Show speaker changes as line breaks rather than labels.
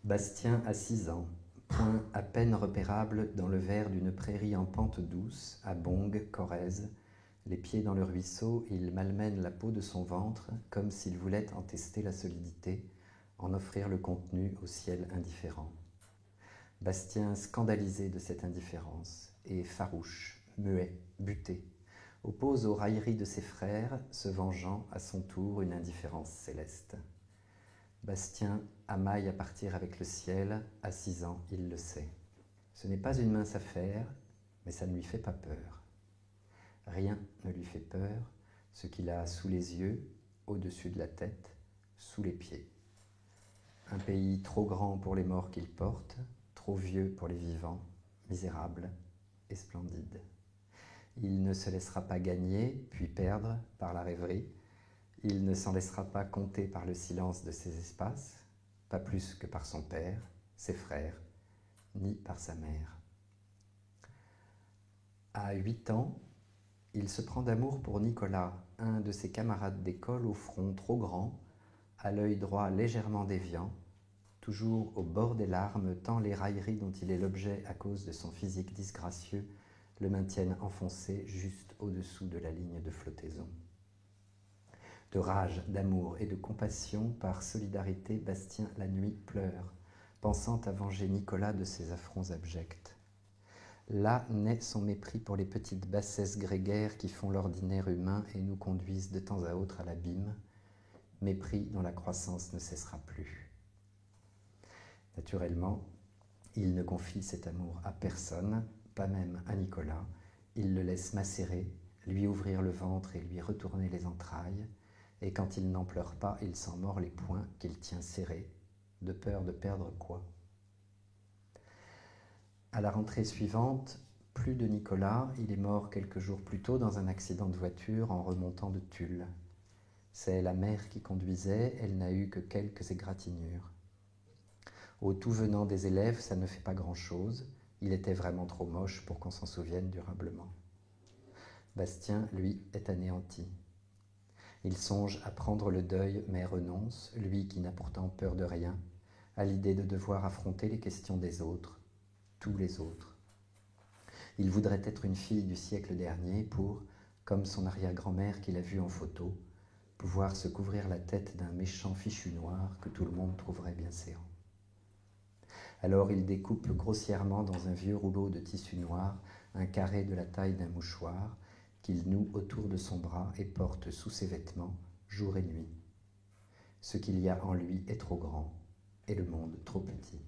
Bastien a 6 ans, point à peine repérable dans le vert d'une prairie en pente douce, à Bongue, Corrèze. Les pieds dans le ruisseau, il malmène la peau de son ventre, comme s'il voulait en tester la solidité, en offrir le contenu au ciel indifférent. Bastien, scandalisé de cette indifférence, et farouche, muet, buté, oppose aux railleries de ses frères, se vengeant à son tour une indifférence céleste. Bastien amaille à partir avec le ciel, à 6 ans, il le sait. Ce n'est pas une mince affaire, mais ça ne lui fait pas peur. Rien ne lui fait peur, ce qu'il a sous les yeux, au-dessus de la tête, sous les pieds. Un pays trop grand pour les morts qu'il porte, trop vieux pour les vivants, misérable et splendide. Il ne se laissera pas gagner, puis perdre par la rêverie. Il ne s'en laissera pas compter par le silence de ses espaces, pas plus que par son père, ses frères, ni par sa mère. À 8 ans, il se prend d'amour pour Nicolas, un de ses camarades d'école au front trop grand, à l'œil droit légèrement déviant, toujours au bord des larmes, tant les railleries dont il est l'objet à cause de son physique disgracieux le maintiennent enfoncé juste au-dessous de la ligne de flottaison. De rage, d'amour et de compassion, par solidarité, Bastien la nuit pleure, pensant à venger Nicolas de ses affronts abjects. Là naît son mépris pour les petites bassesses grégaires qui font l'ordinaire humain et nous conduisent de temps à autre à l'abîme, mépris dont la croissance ne cessera plus. Naturellement, il ne confie cet amour à personne, pas même à Nicolas. Il le laisse macérer, lui ouvrir le ventre et lui retourner les entrailles, et quand il n'en pleure pas, il s'en mord les poings qu'il tient serrés, de peur de perdre quoi. À la rentrée suivante, plus de Nicolas, il est mort quelques jours plus tôt dans un accident de voiture en remontant de Tulle. C'est la mère qui conduisait, elle n'a eu que quelques égratignures. Au tout venant des élèves, ça ne fait pas grand-chose, il était vraiment trop moche pour qu'on s'en souvienne durablement. Bastien, lui, est anéanti. Il songe à prendre le deuil, mais renonce, lui qui n'a pourtant peur de rien, à l'idée de devoir affronter les questions des autres, tous les autres. Il voudrait être une fille du siècle dernier pour, comme son arrière-grand-mère qu'il a vue en photo, pouvoir se couvrir la tête d'un méchant fichu noir que tout le monde trouverait bien séant. Alors il découpe grossièrement dans un vieux rouleau de tissu noir un carré de la taille d'un mouchoir qu'il noue autour de son bras et porte sous ses vêtements, jour et nuit. Ce qu'il y a en lui est trop grand et le monde trop petit.